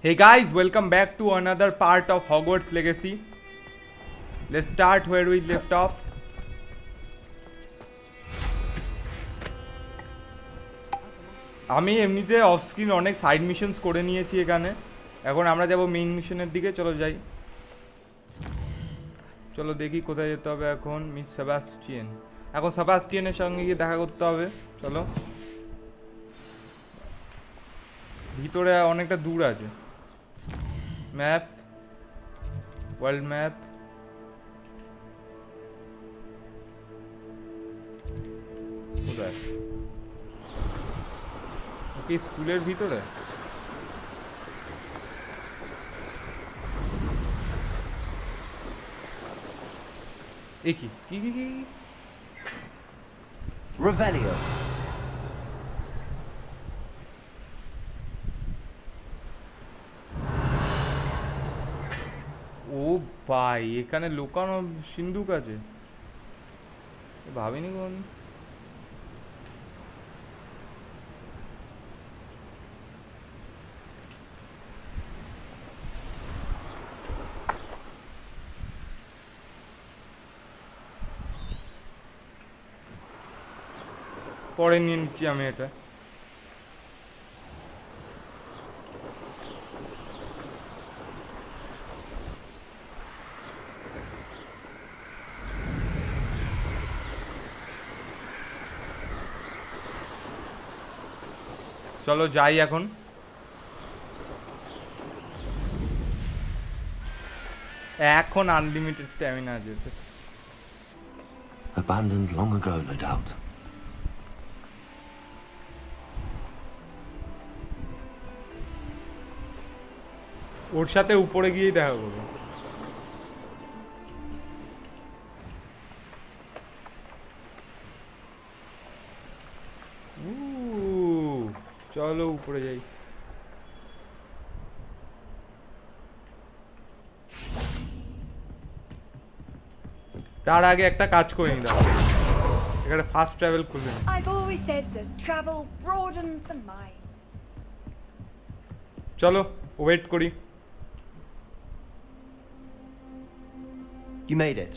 Hey guys, welcome back to another part of Hogwarts Legacy. Let's start where we left off. আমি এমনিতে off screen অনেক side missions করে নিয়েছি এখানে। এখন আমরা যাব মেইন মিশনের দিকে, চলো যাই। চলো দেখি কোথায় যেতে হবে এখন। মিস সেবাস্টিয়ান, এখন সেবাস্টিয়ানের সঙ্গে গিয়ে দেখা করতে হবে। চলো, ভিতরে অনেকটা দূর আছে। Map, world map. কোথায়? ওকে, স্কুলের ভিতরে। এ কি কি কি কি Revelio. ও ভাই, এখানে লুকানো সিন্ধুক আছে, ভাবিনি কোন। পরে নিয়ে নিচ্ছি আমি এটা। চলো যাই এখন। এখন আনলিমিটেড স্ট্যামিনা আছে। Abandoned long ago, no doubt. ওর সাথে উপরে গিয়েই দেখা করবো। চলো উপরে যাই। তার আগে একটা কাজ করে নিলাম, এখানে ফাস্ট ট্রাভেল খুলবে। I've always said that travel broadens the mind. চলো ওয়েট করি। You made it.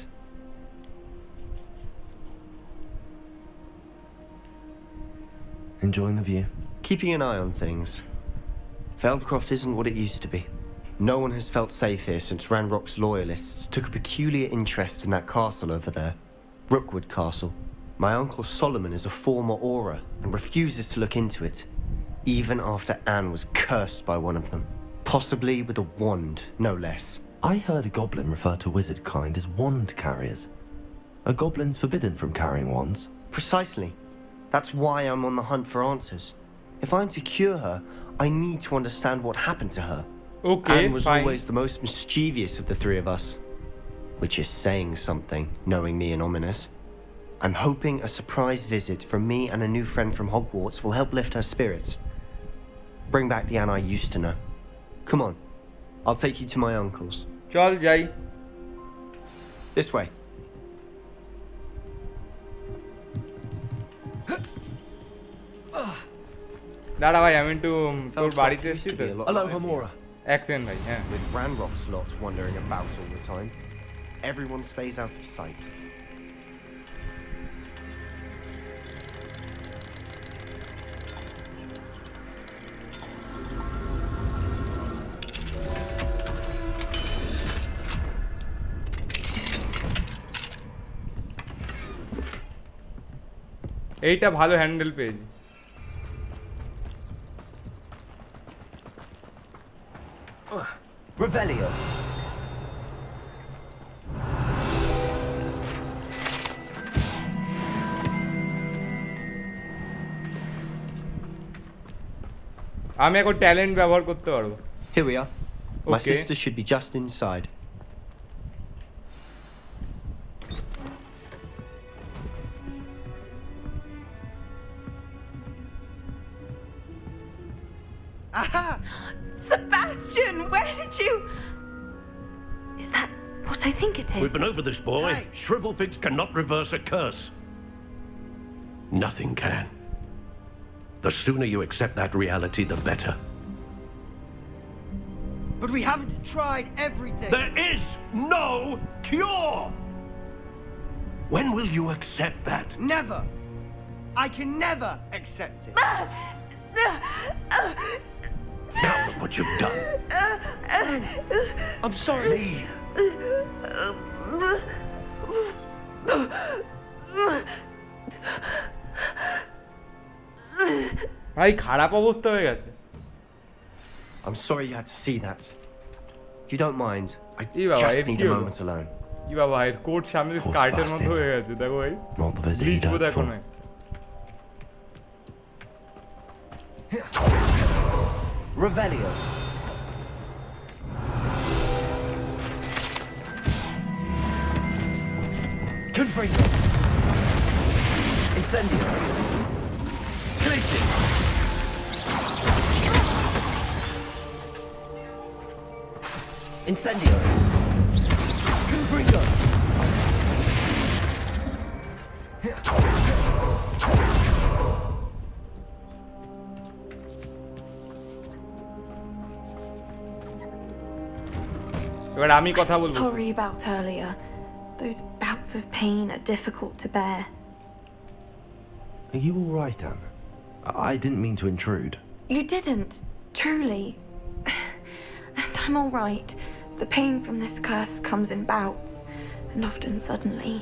Enjoying the view? Keeping an eye on things. Feldcroft isn't what it used to be. No one has felt safe here since Ranrock's loyalists took a peculiar interest in that castle over there. Rookwood Castle. My uncle Solomon is a former Auror and refuses to look into it, even after Anne was cursed by one of them. Possibly with a wand, no less. I heard a goblin refer to wizard kind as wand carriers. Are goblins forbidden from carrying wands? Precisely. That's why I'm on the hunt for answers. If I'm to cure her, I need to understand what happened to her. Okay, Anne was fine. always the most mischievous of the three of us. Which is saying something, knowing me and Ominous. I'm hoping a surprise visit from me and a new friend from Hogwarts will help lift her spirits. Bring back the Anne I used to know. Come on, I'll take you to my uncle's. চল যাই। This way. দাঁড়া ভাই, আমি একটু তোর বাড়িতে এসেছি তো। Hello, Hamora. অ্যাকসেন্ট ভাই, হ্যাঁ। With Ranrock's lot wandering about all the time, everyone stays out of sight. এইটা ভালো হ্যান্ডেল পেয়েছি। Revelio. আমি এখন ট্যালেন্ট ব্যবহার করতে পারবো। Here we are. My Okay. sister should be just inside. Aha! Sebastian, where did you? Is that what I think it is? We've been over this, boy. Hey. Shrivelfigs cannot reverse a curse. Nothing can. The sooner you accept that reality, the better. But we haven't tried everything. There is no cure! When will you accept that? Never. I can never accept it. Now look what you've done. I'm sorry. ভাই খারাপ অবস্থা হয়ে গেছে। I'm sorry you had to see that. If you don't mind, I এই বাবা, just এর need কি a হলো? moment alone. কি বাবা এর কোট সামনে Poor স্কার্টের মতো Sebastian. হয়ে গেছে দেখো ভাই। Not the visit bleach he'd বোধ hoped এখন for. Revelio. Confringo. Incendio. Glacius. Incendio. Confringo. এবার আমি কথা বলবো। Sorry about earlier. Those bouts of pain are difficult to bear. Are you all right, Anne? I didn't mean to intrude. You didn't, truly. And I'm all right. The pain from this curse comes in bouts, and often suddenly.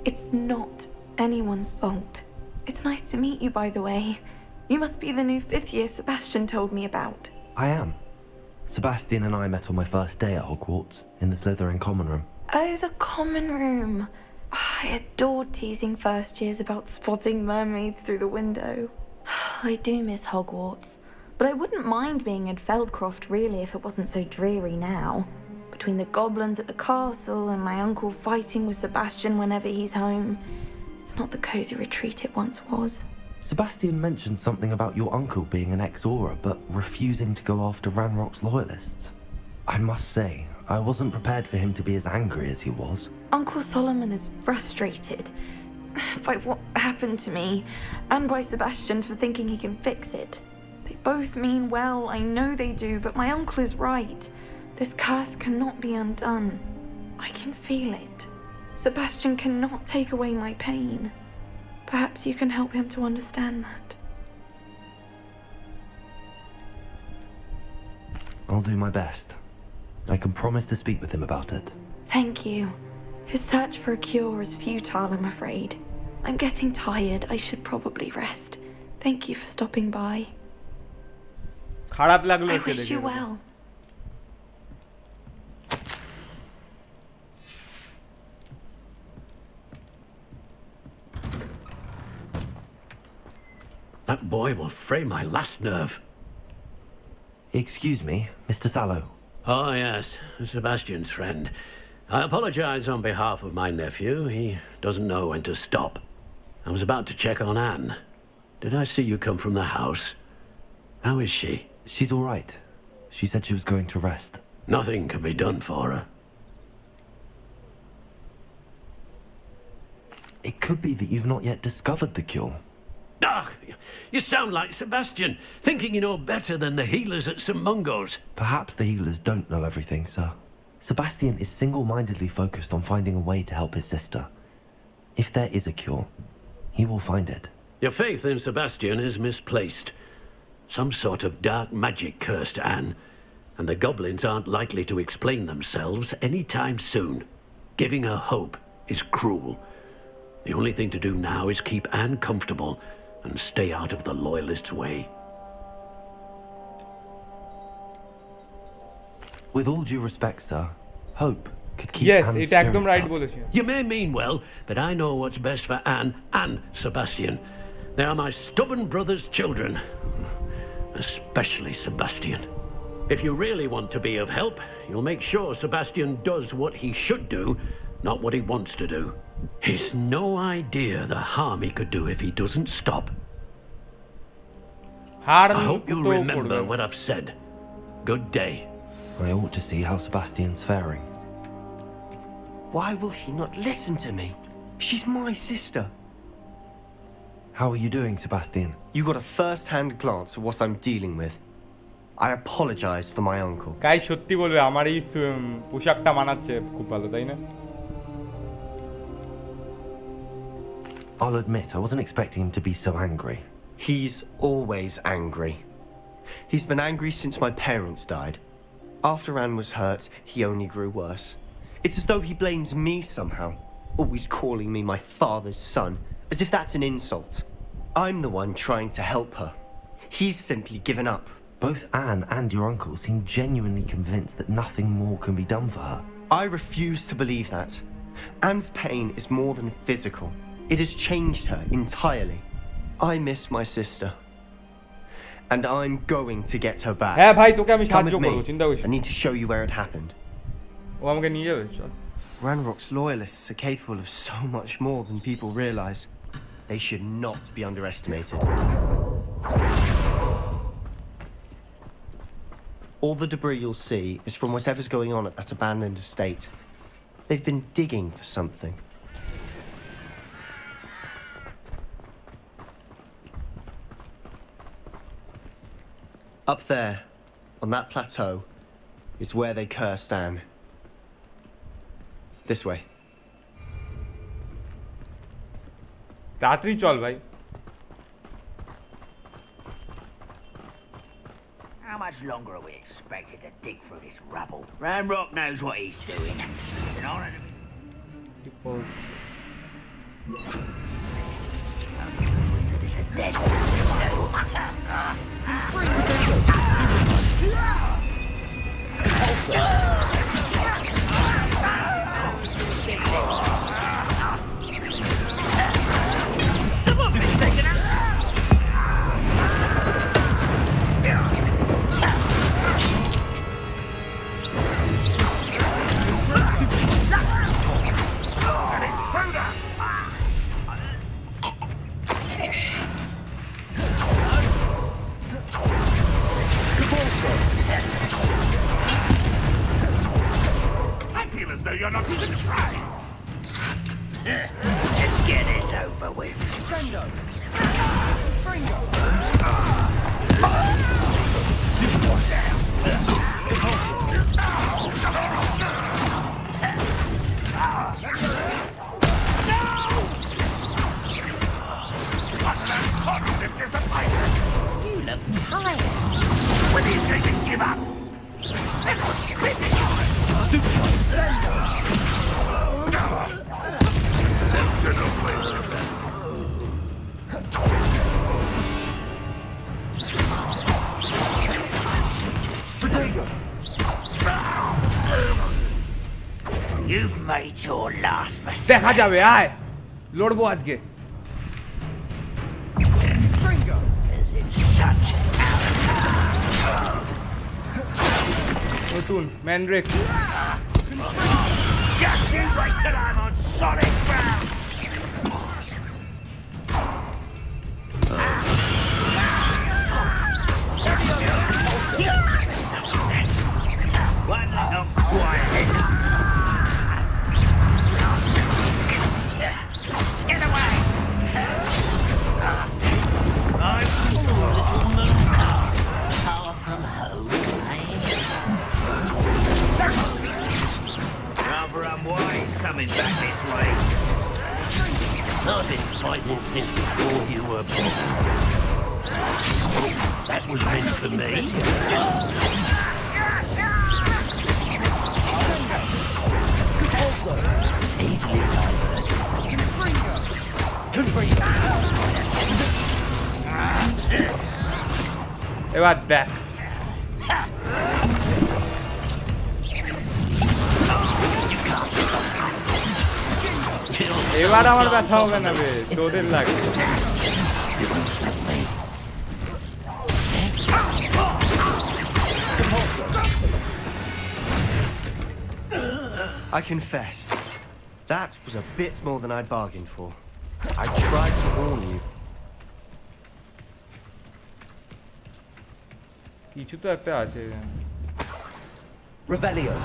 It's not anyone's fault. It's nice to meet you, by the way. You must be the new 5th year Sebastian told me about. I am. Sebastian and I met on my first day at Hogwarts, in the Slytherin common room. Oh, the common room. I adored teasing first years about spotting mermaids through the window. I do miss Hogwarts, but I wouldn't mind being in Feldcroft really if it wasn't so dreary now. Between the goblins at the castle and my uncle fighting with Sebastian whenever he's home, it's not the cosy retreat it once was. Sebastian mentioned something about your uncle being an ex-Auror, but refusing to go after Ranrock's loyalists. I must say, I wasn't prepared for him to be as angry as he was. Uncle Solomon is frustrated by what happened to me and by Sebastian for thinking he can fix it. They both mean well, I know they do, but my uncle is right. This curse cannot be undone. I can feel it. Sebastian cannot take away my pain. Perhaps you can help him to understand that. I'll do my best. I can promise to speak with him about it. Thank you. His search for a cure is futile, I'm afraid. I'm getting tired. I should probably rest. Thank you for stopping by. খারাপ লাগলো I একে wish দেখে। you well. That boy will fray my last nerve. Excuse me, Mr. Sallow. Oh, yes, Sebastian's friend. I apologize on behalf of my nephew. He doesn't know when to stop. I was about to check on Anne. Did I see you come from the house? How is she? She's all right. She said she was going to rest. Nothing can be done for her. It could be that you've not yet discovered the cure. Ah, you sound like Sebastian, thinking you know better than the healers at St. Mungo's. Perhaps the healers don't know everything, sir. Sebastian is single-mindedly focused on finding a way to help his sister. If there is a cure, he will find it. Your faith in Sebastian is misplaced. Some sort of dark magic cursed Anne, and the goblins aren't likely to explain themselves anytime soon. Giving her hope is cruel. The only thing to do now is keep Anne comfortable and stay out of the Loyalists' way. With all due respect, sir, hope could keep Yes, Anne's এটা একদম spirits right up. বলেছেন। You may mean well, but I know what's best for Anne and Sebastian. They are my stubborn brother's children. Especially Sebastian. If you really want to be of help, you'll make sure Sebastian does what he should do, not what he wants to do. He's no idea the harm he could do if he doesn't stop. Her I hope you তো remember করবেন। what I've said. Good day. I ought to see how Sebastian's faring. Why will he not listen to me? She's my sister. How are you doing, Sebastian? You got a first-hand glance at what I'm dealing with. I apologize for my uncle. গাই সত্যি বলবে আমার এই পোশাকটা মানাচ্ছে খুব ভালো, তাই না? I'll admit, I wasn't expecting him to be so angry. He's always angry. He's been angry since my parents died. After Anne was hurt, he only grew worse. It's as though he blames me somehow, always calling me my father's son, as if that's an insult. I'm the one trying to help her. He's simply given up. Both Anne and your uncle seem genuinely convinced that nothing more can be done for her. I refuse to believe that. Anne's pain is more than physical. It has changed her entirely. I miss my sister. And I'm going to get her back. হ্যাঁ ভাই, তোকে আমি Come সাহায্য with করবো, me. চিন্তা করিস I need to show you where it happened. ও আমাকে নিয়ে যাবে, চল। Ranrock's loyalists are capable of so much more than people realize. They should not be underestimated. All the debris you'll see is from whatever's going on at that abandoned estate. They've been digging for something. Up there, on that plateau, is where they cursed Anne. This way. তাড়াতাড়ি চল ভাই। How much longer are we expected to dig through this rubble? Ranrock knows what he's doing. It's an honor to be. I'll give the wizard is a dead wizard's book. Someone been taken out. I feel as though you're not even trying. Let's get this over with. Fringo! Fringo! You look tired. When are you going to give up? You've made your last mistake. দেখা যাবে, আয় লড়বো আজকে। Is it such নতুন ম্যানড্রেক। Just you wait till I'm on solid ground. One little quiet. Get away! I'm far from home, rather unwise coming back this way. I've been fighting since before you were born. That was meant for me. Easily diverted. এবার দেখ, এবার আমার ব্যথা হবে না বে, তোদের লাগে। I confess, that was a bit more than I'd bargained for. I tried to warn you. কিছু তো একটা আছে। Revelio.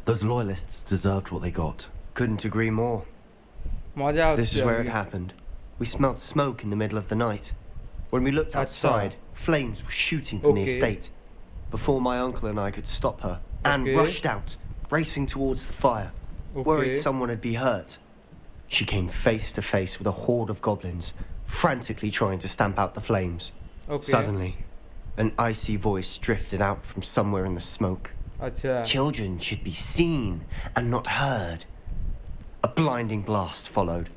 Those loyalists deserved what they got. Couldn't agree more. মজা This হচ্ছে is where it আজকে। happened. We smelled smoke in the middle of the night. When we looked Acha. outside, flames were shooting from the Okay. estate. Before my uncle and I could stop her, Anne Okay. rushed out, racing towards the fire, worried Okay. someone had been hurt. She came face to face with a horde of goblins, frantically trying to stamp out the flames. Okay. Suddenly, an icy voice drifted out from somewhere in the smoke. अच्छा. Children should be seen and not heard. A blinding blast followed.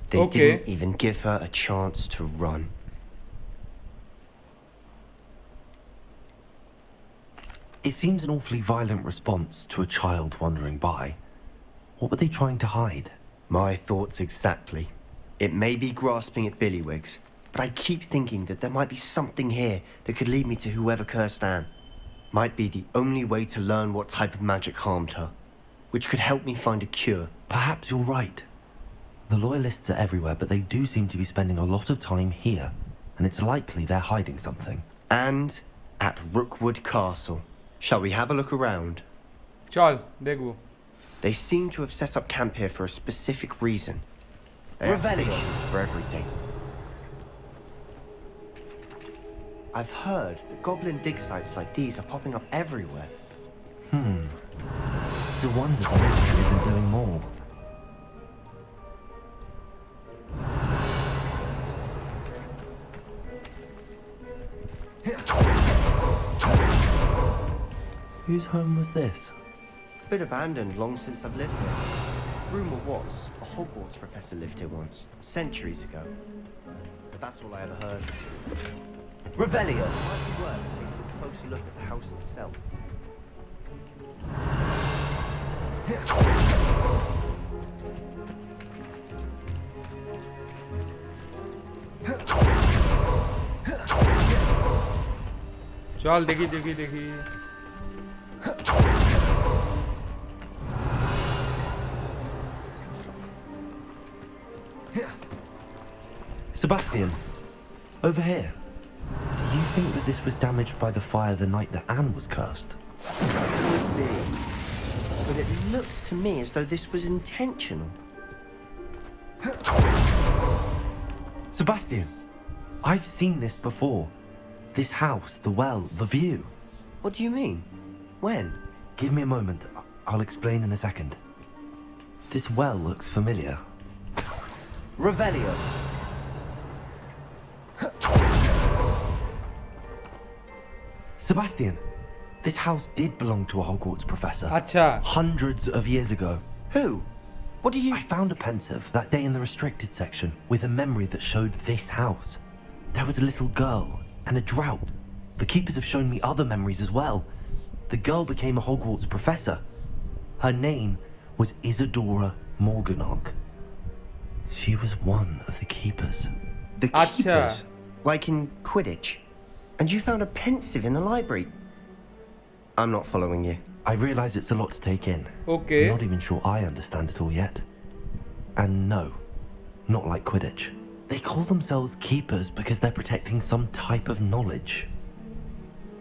They Okay. didn't even give her a chance to run. It seems an awfully violent response to a child wandering by. What were they trying to hide? My thoughts exactly. It may be grasping at Billywigs, but I keep thinking that there might be something here that could lead me to whoever cursed Anne. Might be the only way to learn what type of magic harmed her, which could help me find a cure. Perhaps you're right. The Loyalists are everywhere, but they do seem to be spending a lot of time here, and it's likely they're hiding something. And at Rookwood Castle. Shall we have a look around? चल देखो. They seem to have set up camp here for a specific reason. They have stations for everything. I've heard that goblin dig sites like these are popping up everywhere. It's a wonder the Nation isn't doing more. Whose home was this? Been abandoned long since I've lived here. Rumour was a Hogwarts professor lived here once, centuries ago. But that's all I ever heard. Revelio. Might be worth taking a closer look at the house itself. चल देखी देखी देखी. Sebastian, over here. Do you think that this was damaged by the fire the night that Anne was cursed? Could be. But it looks to me as though this was intentional. Sebastian, I've seen this before. This house, the well, the view. What do you mean? When? Give me a moment. I'll explain in a second. This well looks familiar. Revelio. Sebastian, this house did belong to a Hogwarts professor. अच्छा. Hundreds of years ago. Who? What do you... I found a pensive that day in the restricted section with a memory that showed this house. There was a little girl and a drought. The keepers have shown me other memories as well. The girl became a Hogwarts professor. Her name was Isadora Morganach. She was one of the keepers. The Acha. keepers? Like in Quidditch? And you found a pensive in the library? I'm not following you. I realize it's a lot to take in. Okay. I'm not even sure I understand it all yet. And no, not like Quidditch. They call themselves keepers because they're protecting some type of knowledge.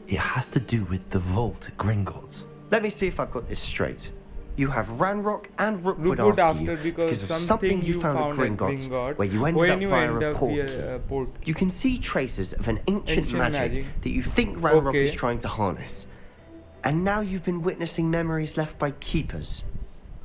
It has to do with the vault at Gringotts. Let me see if I've got this straight. You have Ranrock and Rookwood Rookwood after you after because of something you found at Gringotts, where you ended when up you via end a up port via key. a port. You can see traces of an ancient Ancient magic magic. that you think Ranrock Okay. is trying to harness. And now you've been witnessing memories left by keepers.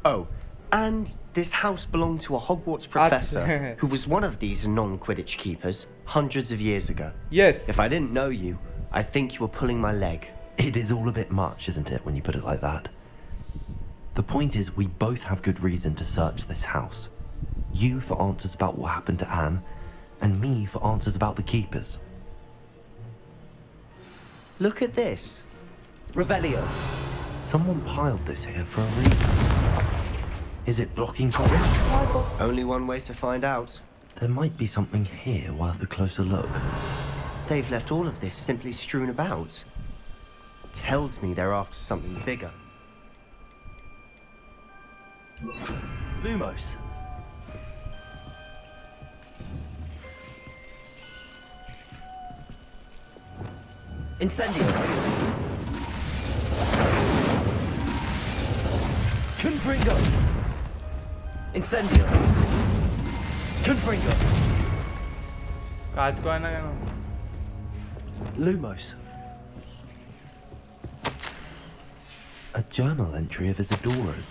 Oh, and this house belonged to a Hogwarts professor who was one of these non-Quidditch keepers hundreds of years ago. Yes. If I didn't know you, I think you were pulling my leg. It is all a bit much, isn't it, when you put it like that? The point is, we both have good reason to search this house. You for answers about what happened to Anne, and me for answers about the keepers. Look at this. Revelio. Someone piled this here for a reason. Is it blocking something? Only one way to find out. There might be something here worth a closer look. They've left all of this simply strewn about. Tells me they're after something bigger. Lumos. Incendio. Confringo. Incendio. Confringo. কাজ করে না কেন? Lumos. A journal entry of Isadora's.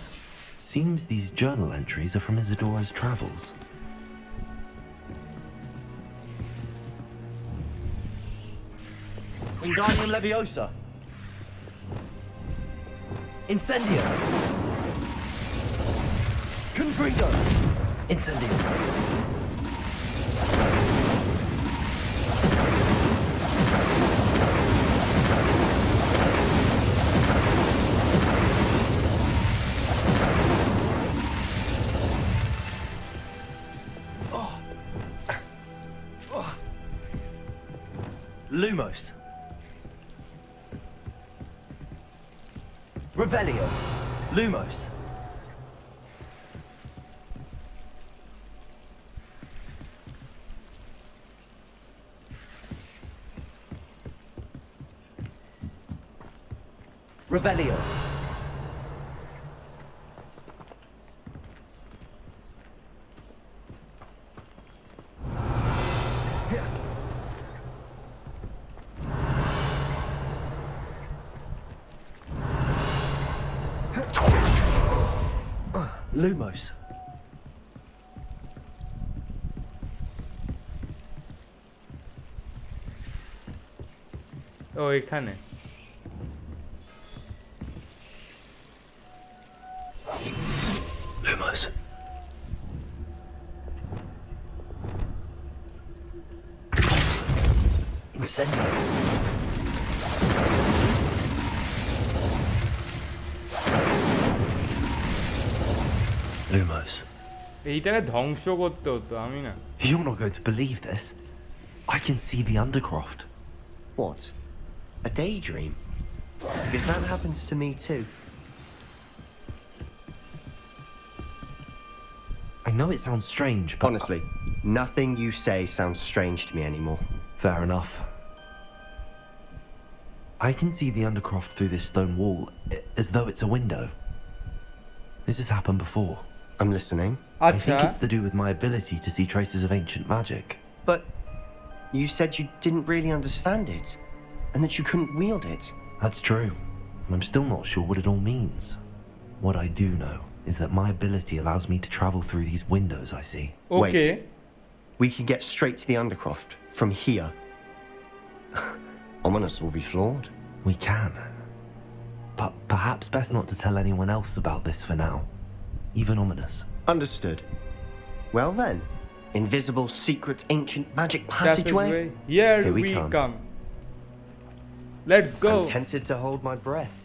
Seems these journal entries are from Isadora's travels. Wingardium Leviosa. Incendio. Confringo. Incendio. Lumos. Revelio. Lumos. Revelio. Lumos. ও এখানে। Lumos. Incendio. Lumos. এইটাকে ধ্বংস করতে হতো, আমি না। You're not going to believe this. I can see the Undercroft. What? A daydream? Because that happens to me too. I know it sounds strange, but... Honestly, nothing you say sounds strange to me anymore. Fair enough. I can see the Undercroft through this stone wall, as though it's a window. This has happened before. I'm listening. I think আচ্ছা, it's to do with my ability to see traces of ancient magic. But you said you didn't really understand it, and that you couldn't wield it. That's true, and I'm still not sure what it all means. What I do know is that my ability allows me to travel through these windows I see. Okay. Wait. We can get straight to the Undercroft from here. Ominous will be floored. We can. But perhaps best not to tell anyone else about this for now. Even Ominous. Understood. Well then, invisible, secret, ancient magic passageway. Here Here we we come. come. Let's go. I'm tempted to hold my breath.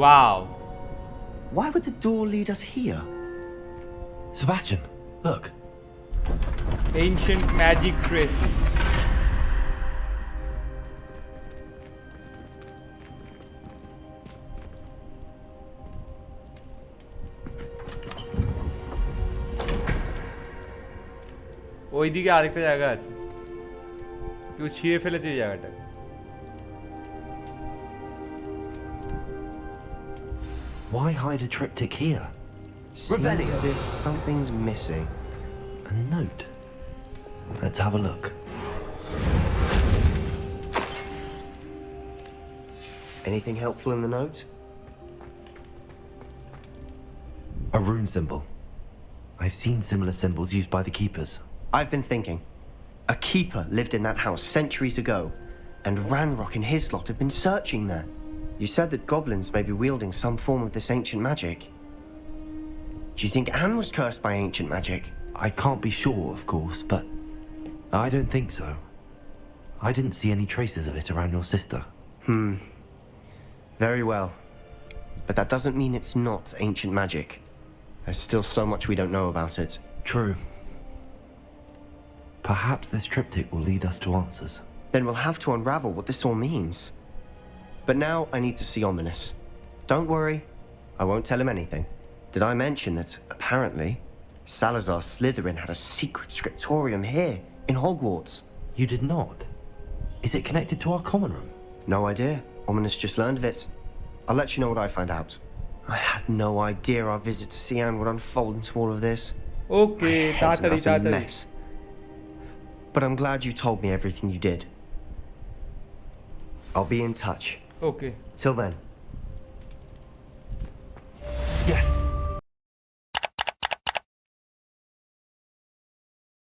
Wow. Why would the door lead us here? Sebastian, look. Ancient magic trace. ওইদিকে আরেকটা জায়গা আছে, কেউ ছিঁড়ে ফেলেছে এই জায়গাটা। Why hide a triptych here? Seems as if something's missing. A note. Let's have a look. Anything helpful in the note? A rune symbol. I've seen similar symbols used by the keepers. I've been thinking. A keeper lived in that house centuries ago, and Ranrock and his lot have been searching there. You said that goblins may be wielding some form of this ancient magic. Do you think Anne was cursed by ancient magic? I can't be sure, of course, but I don't think so. I didn't see any traces of it around your sister. Very well. But that doesn't mean it's not ancient magic. There's still so much we don't know about it. True. Perhaps this triptych will lead us to answers. Then we'll have to unravel what this all means. But now I need to see Ominous. Don't worry, I won't tell him anything. Did I mention that, apparently, Salazar Slytherin had a secret scriptorium here, in Hogwarts? You did not? Is it connected to our common room? No idea. Ominous just learned of it. I'll let you know what I find out. I had no idea our visit to Sian would unfold into all of this. Okay, My head's an তাড়াতাড়ি utter তাড়াতাড়ি। mess. But I'm glad you told me everything you did. I'll be in touch. Okay. Till then.